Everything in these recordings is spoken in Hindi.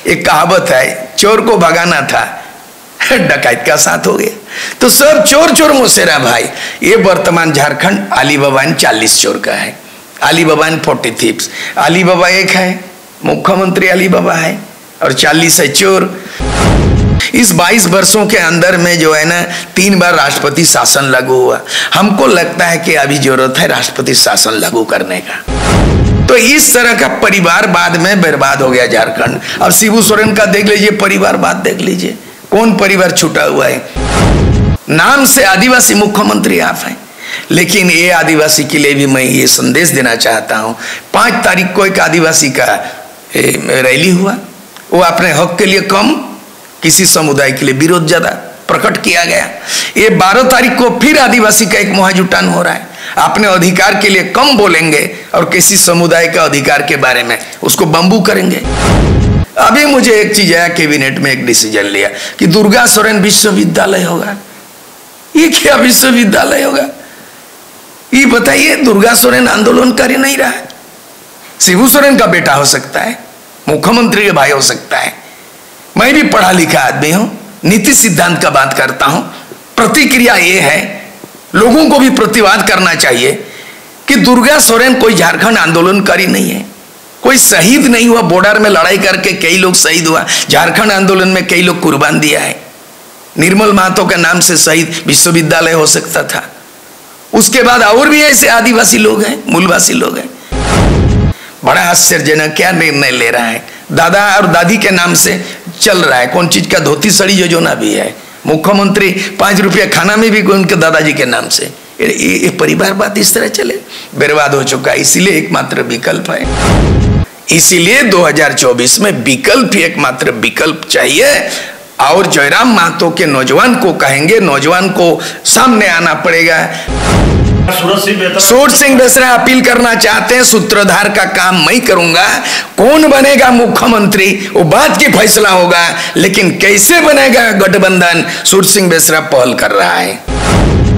एक कहावत है, चोर को भगाना था, डकैत का साथ हो गया। तो सब चोर चोर मोसेरा भाई। ये वर्तमान झारखंड अलीबाबा 40 चोर का है, अलीबाबा 40 थीप्स। अलीबाबा एक है, मुख्यमंत्री अलीबाबा है और 40 है चोर। इस 22 वर्षों के अंदर में जो है ना 3 बार राष्ट्रपति शासन लागू हुआ। हमको लगता है कि अभी जरूरत है राष्ट्रपति शासन लागू करने का। तो इस तरह का परिवारवाद में बर्बाद हो गया झारखंड। अब शिबू सोरेन का देख लीजिए, परिवारवाद देख लीजिए, कौन परिवार छूटा हुआ है। नाम से आदिवासी मुख्यमंत्री आप हैं, लेकिन ये आदिवासी के लिए भी मैं ये संदेश देना चाहता हूँ। 5 तारीख को एक आदिवासी का रैली हुआ, वो अपने हक के लिए कम, किसी समुदाय के लिए विरोध ज्यादा प्रकट किया गया। ये 12 तारीख को फिर आदिवासी का एक महाजुटान हो रहा है, अपने अधिकार के लिए कम बोलेंगे और किसी समुदाय का अधिकार के बारे में उसको बम्बू करेंगे। अभी मुझे एक चीज आया, कैबिनेट में एक डिसीजन लिया कि दुर्गा सोरेन विश्वविद्यालय होगा। ये क्या विश्वविद्यालय होगा? ये बताइए, दुर्गा सोरेन आंदोलनकारी नहीं रहा है, शिबू सोरेन का बेटा हो सकता है, मुख्यमंत्री का भाई हो सकता है। मैं भी पढ़ा लिखा आदमी हूं, नीति सिद्धांत का बात करता हूं। प्रतिक्रिया ये है, लोगों को भी प्रतिवाद करना चाहिए कि दुर्गा सोरेन कोई झारखंड आंदोलनकारी नहीं है, कोई शहीद नहीं हुआ। बॉर्डर में लड़ाई करके कई लोग शहीद हुआ, झारखंड आंदोलन में कई लोग कुर्बान दिया है। निर्मल महतो के नाम से शहीद विश्वविद्यालय हो सकता था। उसके बाद और भी ऐसे आदिवासी लोग हैं, मूलवासी लोग हैं। बड़ा आश्चर्यजनक क्या निर्णय ले रहा है, दादा और दादी के नाम से चल रहा है। कौन चीज का धोती सड़ी योजना भी है, मुख्यमंत्री 5 रुपया खाना में भी उनके दादाजी के नाम से। ये परिवारवाद इस तरह चले, बर्बाद हो चुका है। इसीलिए एकमात्र विकल्प है, इसीलिए 2024 में विकल्प, एकमात्र विकल्प चाहिए। और जयराम महतो के नौजवान को कहेंगे, नौजवान को सामने आना पड़ेगा। सूरज सिंह बेसरा अपील करना चाहते हैं, सूत्रधार का काम मैं करूंगा। कौन बनेगा मुख्यमंत्री वो बात की फैसला होगा, लेकिन कैसे बनेगा गठबंधन, सूरज सिंह बेसरा पहल कर रहा है।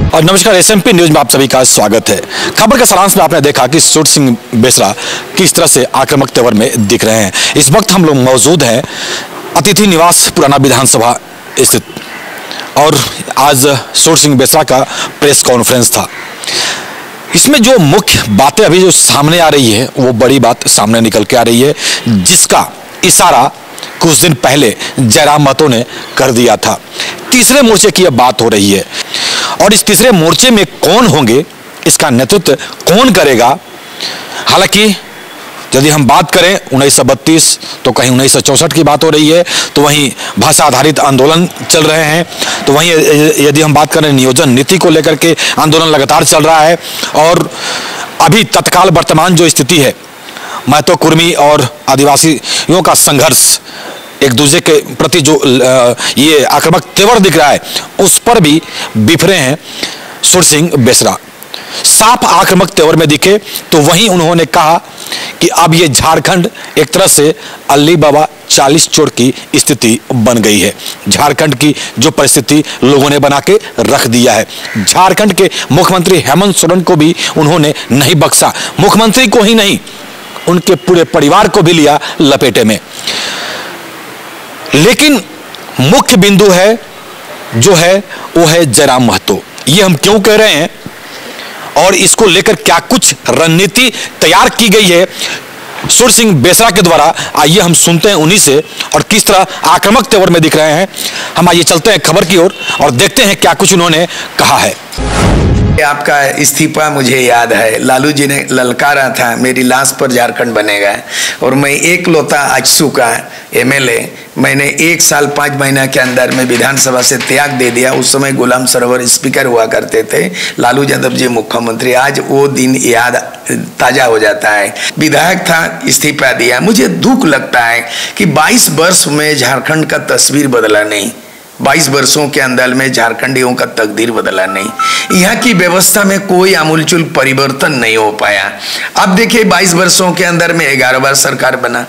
और नमस्कार, SMP न्यूज में आप सभी का स्वागत है। खबर के सारांश में आपने देखा कि सूरज सिंह बेसरा किस तरह से आक्रामक तेवर में दिख रहे हैं। इस वक्त हम लोग मौजूद हैं अतिथि निवास पुराना विधानसभा स्थित, और आज सूरज सिंह बेसरा का प्रेस कॉन्फ्रेंस था। इसमें जो मुख्य बातें अभी जो सामने आ रही है, वो बड़ी बात सामने निकल के आ रही है, जिसका इशारा कुछ दिन पहले जयराम महतो ने कर दिया था। तीसरे मोर्चे की अब बात हो रही है, और इस तीसरे मोर्चे में कौन होंगे, इसका नेतृत्व कौन करेगा। हालांकि यदि हम बात करें 1932, तो कहीं 1964 की बात हो रही है, तो वहीं भाषा आधारित आंदोलन चल रहे हैं, तो वहीं यदि हम बात करें नियोजन नीति को लेकर के आंदोलन लगातार चल रहा है। और अभी तत्काल वर्तमान जो स्थिति है, महतो कुर्मी और आदिवासियों का संघर्ष, एक दूसरे के प्रति जो ये आक्रामक तेवर दिख रहा है, उस पर भी बिफरे हैं सूरज सिंह बेसरा। साफ आक्रामक तेवर में दिखे तो वहीं उन्होंने कहा कि अब ये झारखंड एक तरह से अलीबाबा 40 चोर की स्थिति बन गई है। झारखंड की जो परिस्थिति लोगों ने बना के रख दिया है, झारखंड के मुख्यमंत्री हेमंत सोरेन को भी उन्होंने नहीं बख्शा। मुख्यमंत्री को ही नहीं, उनके पूरे परिवार को भी लिया लपेटे में। लेकिन मुख्य बिंदु है जो है वो है जयराम महतो। ये हम क्यों कह रहे हैं और इसको लेकर क्या कुछ रणनीति तैयार की गई है सूरज सिंह बेसरा के द्वारा, आइए हम सुनते हैं उन्हीं से, और किस तरह आक्रामक तेवर में दिख रहे हैं। हम आइए चलते हैं खबर की ओर और देखते हैं क्या कुछ उन्होंने कहा है। आपका इस्तीफा मुझे याद है, लालू जी ने ललकारा था मेरी लाश पर झारखंड बनेगा, और मैं एक लौता आजसू का MLA, मैंने 1 साल 5 महीना के अंदर में विधानसभा से त्याग दे दिया। उस समय गुलाम सरवर स्पीकर हुआ करते थे, लालू यादव जी मुख्यमंत्री। आज वो दिन याद ताजा हो जाता है। विधायक था, इस्तीफा दिया। मुझे दुख लगता है कि 22 वर्ष में झारखंड का तस्वीर बदला नहीं, 22 वर्षों के अंदर में झारखंडियों का तकदीर बदला नहीं, यहाँ की व्यवस्था में कोई आमूलचूल परिवर्तन नहीं हो पाया। अब देखिए 22 वर्षों के अंदर में 11 बार सरकार बना,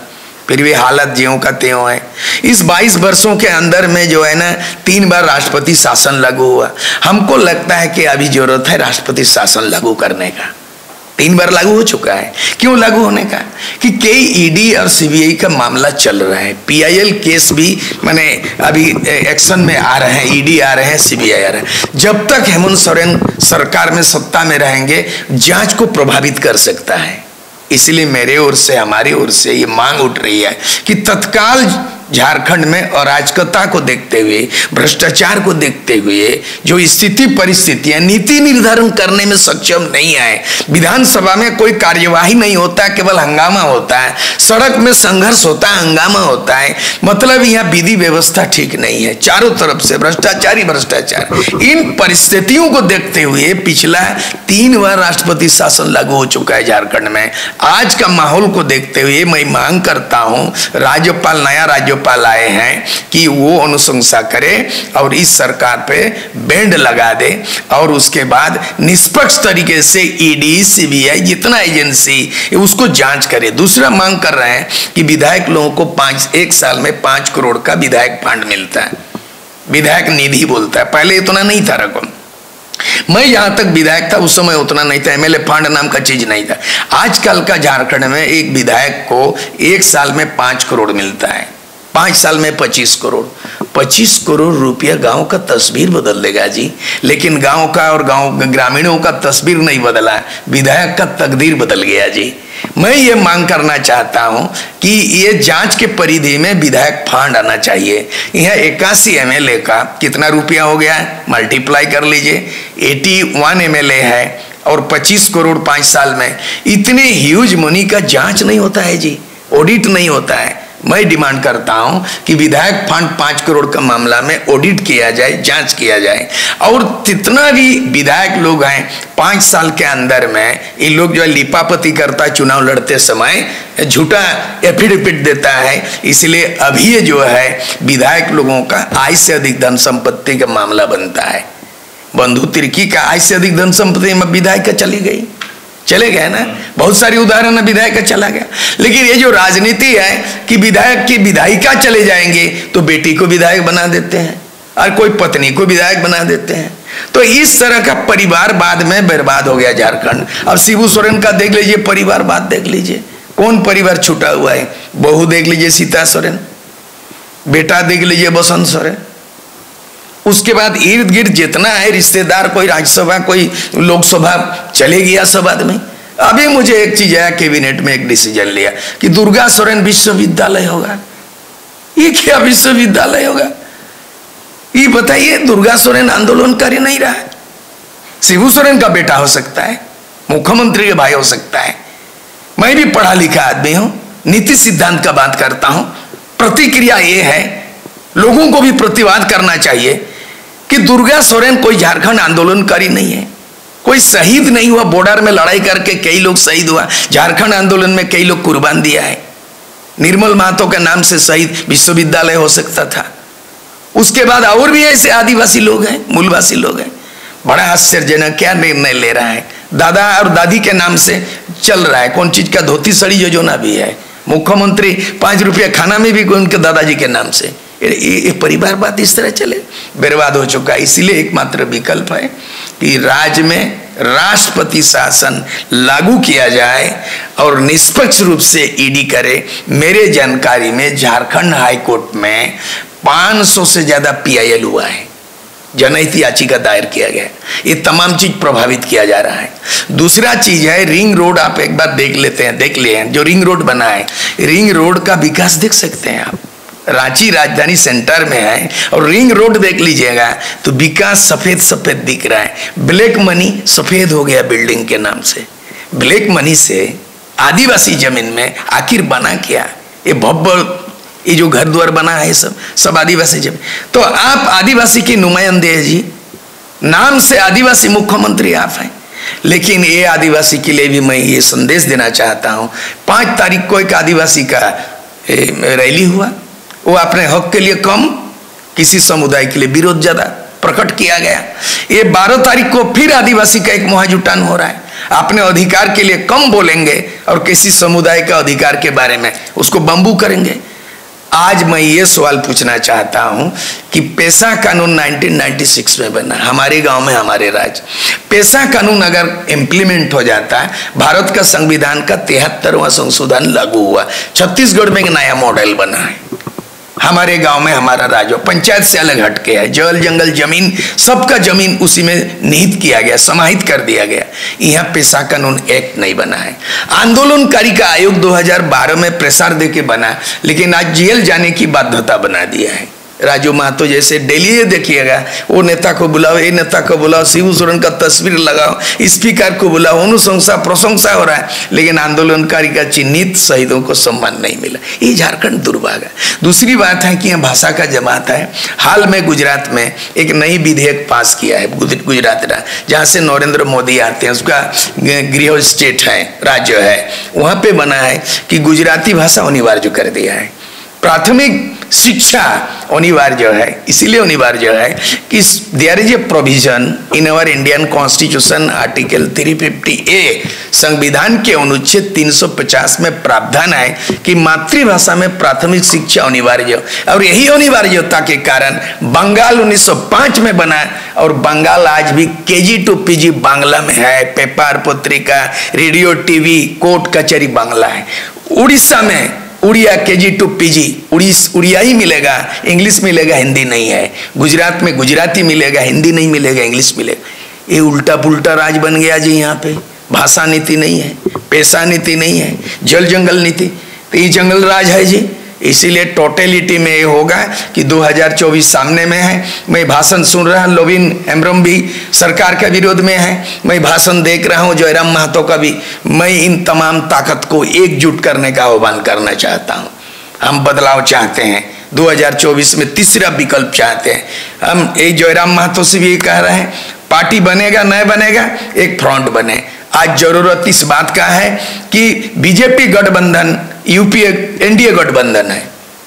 फिर भी हालत ज्यों का त्यों है। इस 22 वर्षों के अंदर में जो है ना 3 बार राष्ट्रपति शासन लागू हुआ। हमको लगता है कि अभी जरूरत है राष्ट्रपति शासन लागू करने का। 3 बार लागू हो चुका है। क्यों लागू होने का? कि कई ईडी और सीबीआई का मामला चल रहा है, पीआईएल केस भी माने अभी एक्शन में आ रहे हैं, ईडी आ रहे हैं, सीबीआई आ रहे हैं। जब तक हेमंत सोरेन सरकार में सत्ता में रहेंगे जांच को प्रभावित कर सकता है। इसलिए मेरे ओर से, हमारी ओर से ये मांग उठ रही है कि तत्काल झारखंड में अराजकता को देखते हुए, भ्रष्टाचार को देखते हुए जो स्थिति परिस्थितियां, नीति निर्धारण करने में सक्षम नहीं है, विधानसभा में कोई कार्यवाही नहीं होता, केवल हंगामा होता है, सड़क में संघर्ष होता है, हंगामा होता है, मतलब यहाँ विधि व्यवस्था ठीक नहीं है, चारों तरफ से भ्रष्टाचार ही भ्रष्टाचार। इन परिस्थितियों को देखते हुए पिछला 3 बार राष्ट्रपति शासन लागू हो चुका है झारखंड में। आज का माहौल को देखते हुए मैं मांग करता हूँ, राज्यपाल, नया राज्यपाल आए हैं कि वो अनुशंसा करे और इस सरकार पे बैंड लगा दे और उसके बाद निष्पक्ष तरीके से ईडी, सीबीआई, जितना एजेंसी उसको जांच करे। दूसरा मांग कर रहे हैं कि विधायक लोगों को 1 साल में 5 करोड़ का विधायक फंड मिलता है, विधायक निधि बोलता है, पहले इतना नहीं था रकम। मैं जहां तक विधायक था उस समय उतना नहीं था, एमएलए फंड नाम का चीज नहीं था। आजकल का झारखंड में एक विधायक को 1 साल में 5 करोड़ मिलता है, 5 साल में 25 करोड़। 25 करोड़ रुपया गांव का तस्वीर बदल देगा जी, लेकिन गांव का और गांव ग्रामीणों का तस्वीर नहीं बदला, विधायक का तकदीर बदल गया जी। मैं ये मांग करना चाहता हूं कि ये जांच के परिधि में विधायक फंड आना चाहिए। यह 81 एमएलए का कितना रुपया हो गया, मल्टीप्लाई कर लीजिए, 81 एमएलए है और 25 करोड़ 5 साल में, इतने ह्यूज मनी का जांच नहीं होता है जी, ऑडिट नहीं होता है। मैं डिमांड करता हूं कि विधायक फंड 5 करोड़ का मामला में ऑडिट किया जाए, जांच किया जाए और जितना भी विधायक लोग हैं 5 साल के अंदर में, ये लोग जो है लिपापति करता है, चुनाव लड़ते समय झूठा एफिडेविट देता है, इसलिए अभी ये जो है विधायक लोगों का आय से अधिक धन संपत्ति का मामला बनता है। बंधु तिर्की का आय से अधिक धन संपत्ति में विधायक का चले गए ना, बहुत सारी उदाहरण विधायक का चला गया। लेकिन ये जो राजनीति है कि विधायक की विधायिका चले जाएंगे तो बेटी को विधायक बना देते हैं और कोई पत्नी को विधायक बना देते हैं, तो इस तरह का परिवारवाद में बर्बाद हो गया झारखंड। अब शिबू सोरेन का देख लीजिए, परिवारवाद देख लीजिए, कौन परिवार छूटा हुआ है? बहू देख लीजिए सीता सोरेन, बेटा देख लीजिए बसंत सोरेन, उसके बाद इर्द गिर्द जितना है रिश्तेदार, कोई राज्यसभा, कोई लोकसभा चले गया सब आदमी। अभी मुझे एक चीज आया, कैबिनेट में एक डिसीजन लिया कि दुर्गा सोरेन विश्वविद्यालय होगा। ये क्या विश्वविद्यालय होगा? ये बताइए, दुर्गा सोरेन आंदोलनकारी नहीं रहा है, शिबू सोरेन का बेटा हो सकता है, मुख्यमंत्री के भाई हो सकता है। मैं भी पढ़ा लिखा आदमी हूं, नीति सिद्धांत का बात करता हूं। प्रतिक्रिया ये है, लोगों को भी प्रतिवाद करना चाहिए कि दुर्गा सोरेन कोई झारखंड आंदोलनकारी नहीं है, कोई शहीद नहीं हुआ, बॉर्डर में लड़ाई करके कई लोग शहीद हुआ, झारखंड आंदोलन में कई लोग कुर्बान दिया है। निर्मल महतो के नाम से शहीद विश्वविद्यालय हो सकता था। उसके बाद और भी ऐसे आदिवासी लोग हैं, मूलवासी लोग हैं। बड़ा आश्चर्यजनक क्या निर्णय ले रहा है, दादा और दादी के नाम से चल रहा है, कौन चीज का धोती सड़ी योजना भी है, मुख्यमंत्री 5 रुपया खाना में भी उनके दादाजी के नाम से। ये परिवार बात इस तरह चले, बर्बाद हो चुका है। इसलिए एकमात्र विकल्प है कि राज्य में राष्ट्रपति शासन लागू किया जाए और निष्पक्ष रूप से ईडी करे। मेरे जानकारी में झारखंड हाईकोर्ट में 500 से ज्यादा पीआईएल हुआ है, जनहित याचिका दायर किया गया। ये तमाम चीज प्रभावित किया जा रहा है। दूसरा चीज है रिंग रोड, आप एक बार देख लेते हैं, देख लिए हैं जो रिंग रोड बना है, रिंग रोड का विकास देख सकते हैं आप। रांची राजधानी सेंटर में है और रिंग रोड देख लीजिएगा तो विकास सफेद सफेद दिख रहा है। ब्लैक मनी सफेद हो गया बिल्डिंग के नाम से। ब्लैक मनी से आदिवासी जमीन में आखिर बना क्या? ये भव्य, ये जो घर द्वार बना है सब आदिवासी जमीन। तो आप आदिवासी के नुमाइंदे हैं जी, नाम से आदिवासी मुख्यमंत्री आप हैं, लेकिन ये आदिवासी के लिए भी मैं ये संदेश देना चाहता हूँ। 5 तारीख को एक आदिवासी का रैली हुआ, वो अपने हक के लिए कम, किसी समुदाय के लिए विरोध ज्यादा प्रकट किया गया। ये 12 तारीख को फिर आदिवासी का एक महाजुटान हो रहा है, अपने अधिकार के लिए कम बोलेंगे और किसी समुदाय का अधिकार के बारे में उसको बम्बू करेंगे। आज मैं ये सवाल पूछना चाहता हूं कि पेशा कानून 1996 में बना हमारे गांव में, हमारे राज्य। पेशा कानून अगर इम्प्लीमेंट हो जाता है, भारत का संविधान का 73वां संशोधन लागू हुआ, छत्तीसगढ़ में एक नया मॉडल बना है। हमारे गांव में हमारा राज्य पंचायत से अलग हटके है, जल जंगल जमीन सबका जमीन उसी में निहित किया गया, समाहित कर दिया गया। यहाँ पेशा कानून एक्ट नहीं बना है। आंदोलनकारी का आयोग 2012 में प्रेसार देके बना, लेकिन आज जेल जाने की बाध्यता बना दिया है। राजू महतो जैसे डेली देखिएगा, वो नेता को बुलाओ, ये नेता को बुलाओ, शिबू सोरेन का तस्वीर लगाओ, स्पीकर को बुलाओ, अनुशंसा प्रशंसा हो रहा है, लेकिन आंदोलनकारी का चिन्हित शहीदों को सम्मान नहीं मिला। ये झारखंड दुर्भाग्य। दूसरी बात है कि यहाँ भाषा का जमात है। हाल में गुजरात में एक नई विधेयक पास किया है, गुजरात जहाँ से नरेंद्र मोदी आते हैं, उसका गृह स्टेट है, राज्य है, वहाँ पे बना है कि गुजराती भाषा अनिवार्य कर दिया है। प्राथमिक शिक्षा अनिवार्य है, इसीलिए अनिवार्य है कि there is a provision in our Indian constitution article 350A, संविधान के अनुच्छेद 350 में प्रावधान है कि मातृभाषा में प्राथमिक शिक्षा अनिवार्य, और यही अनिवार्यता के कारण बंगाल 1905 में बना, और बंगाल आज भी KG to PG बांग्ला में है। पेपर, पत्रिका, रेडियो, टीवी, कोर्ट कचहरी बांग्ला है। उड़ीसा में Odia KG to PG Odia ही मिलेगा, इंग्लिश मिलेगा, हिंदी नहीं है। गुजरात में गुजराती मिलेगा, हिंदी नहीं मिलेगा, इंग्लिश मिलेगा। ये उल्टा पुल्टा राज बन गया जी। यहाँ पे भाषा नीति नहीं है, पेशा नीति नहीं है, जल जंगल नीति, तो ये जंगल राज है जी। इसीलिए टोटलिटी में ये होगा कि 2024 सामने में है। मैं भाषण सुन रहा हूँ, लोबिन हेम्ब्रम भी सरकार के विरोध में है, मैं भाषण देख रहा हूँ जयराम महतो का भी। मैं इन तमाम ताकत को एकजुट करने का आह्वान करना चाहता हूँ। हम बदलाव चाहते हैं, 2024 में तीसरा विकल्प चाहते हैं। हम एक जयराम महतो से भी कह रहे हैं, पार्टी बनेगा नहीं बनेगा, एक फ्रंट बने। आज जरूरत इस बात का है कि बीजेपी गठबंधन यूपीए एनडीए गठबंधन है,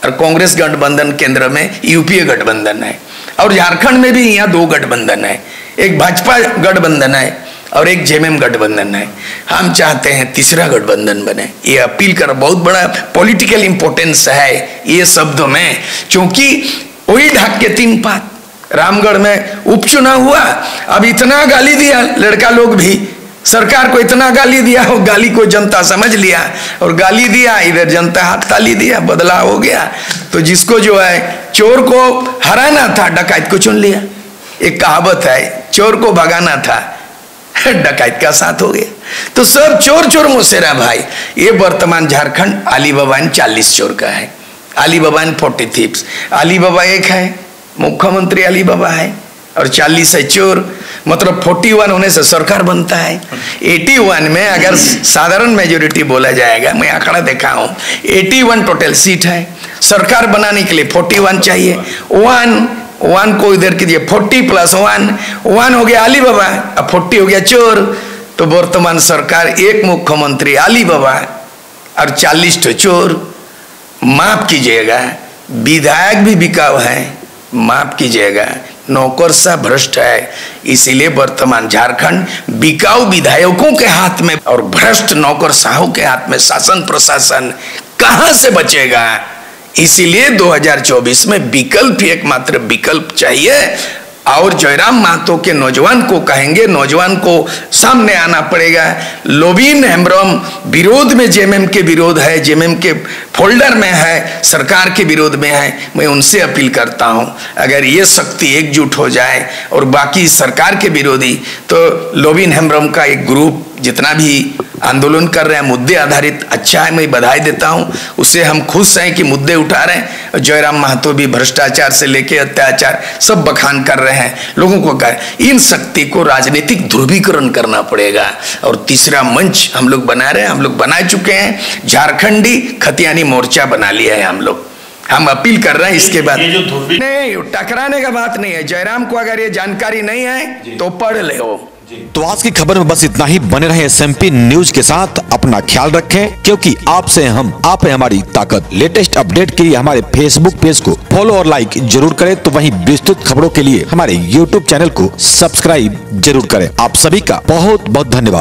और कांग्रेस गठबंधन केंद्र में यूपीए गठबंधन है, और झारखंड में भी यहाँ 2 गठबंधन है, एक भाजपा गठबंधन है और एक जेएमएम गठबंधन है। हम चाहते हैं तीसरा गठबंधन बने। ये अपील कर, बहुत बड़ा पॉलिटिकल इंपोर्टेंस है ये शब्दों में, क्योंकि वही ढाक के 3 पात। रामगढ़ में उपचुनाव हुआ, अब इतना गाली दिया लड़का लोग भी, सरकार को इतना गाली दिया, वो गाली को जनता समझ लिया और गाली दिया, इधर जनता हाथ ताली दिया, बदलाव हो गया। तो जिसको जो है चोर को हराना था, डकैत को चुन लिया। एक कहावत है, चोर को भगाना था, डकैत का साथ हो गया। तो सब चोर चोर मुसेरा भाई। ये वर्तमान झारखंड अली बाबा 40 चोर का है, अली बाबा 40 थीप्स। अली बाबा एक है, मुख्यमंत्री अली बाबा है, और 40 है चोर। मतलब 41 होने से सरकार बनता है। 81 में अगर साधारण मेजोरिटी बोला जाएगा, मैं आंकड़ा देखा हूं, 81 टोटल सीट है। सरकार बनाने के लिए 41 चाहिए। 1 को इधर कीजिए, 40 + 1 हो गया अली बाबा, अब 40 हो गया चोर। तो वर्तमान सरकार एक मुख्यमंत्री अली बाबा और 40 तो चोर। माफ कीजिएगा, विधायक भी बिकाऊ है, माफ कीजिएगा, नौकरशाह भ्रष्ट है। इसीलिए वर्तमान झारखंड बिकाऊ विधायकों के हाथ में और भ्रष्ट नौकरशाहों के हाथ में शासन प्रशासन कहां से बचेगा। इसीलिए 2024 में विकल्प, एकमात्र विकल्प चाहिए। और जयराम महतो के नौजवान को कहेंगे, नौजवान को सामने आना पड़ेगा। लोबिन हेम्ब्रम विरोध में, जेएमएम के विरोध है, जेएमएम के फोल्डर में है, सरकार के विरोध में है। मैं उनसे अपील करता हूं, अगर ये शक्ति एकजुट हो जाए और बाकी सरकार के विरोधी, तो लोबिन हेम्ब्रम का एक ग्रुप जितना भी आंदोलन कर रहे हैं मुद्दे आधारित, अच्छा है, मैं बधाई देता हूं। उससे हम खुश हैं कि मुद्दे उठा रहे हैं। जयराम महतो भी भ्रष्टाचार से लेके अत्याचार सब बखान कर रहे हैं, लोगों को कर। इन शक्ति को राजनीतिक ध्रुवीकरण करना पड़ेगा। और तीसरा मंच हम लोग बना रहे हैं, हम लोग बना चुके हैं। झारखंडी खतियानी मोर्चा बना लिया है हम लोग। हम अपील कर रहे हैं इसके बाद। नहीं, टकराने का बात नहीं है। जयराम को अगर ये जानकारी नहीं है तो पढ़ ले हो। तो आज की खबर में बस इतना ही। बने रहे SMP न्यूज के साथ, अपना ख्याल रखें, क्योंकि आपसे हम, आप है हमारी ताकत। लेटेस्ट अपडेट के लिए हमारे फेसबुक पेज को फॉलो और लाइक जरूर करें, तो वहीं विस्तृत खबरों के लिए हमारे YouTube चैनल को सब्सक्राइब जरूर करें। आप सभी का बहुत बहुत धन्यवाद।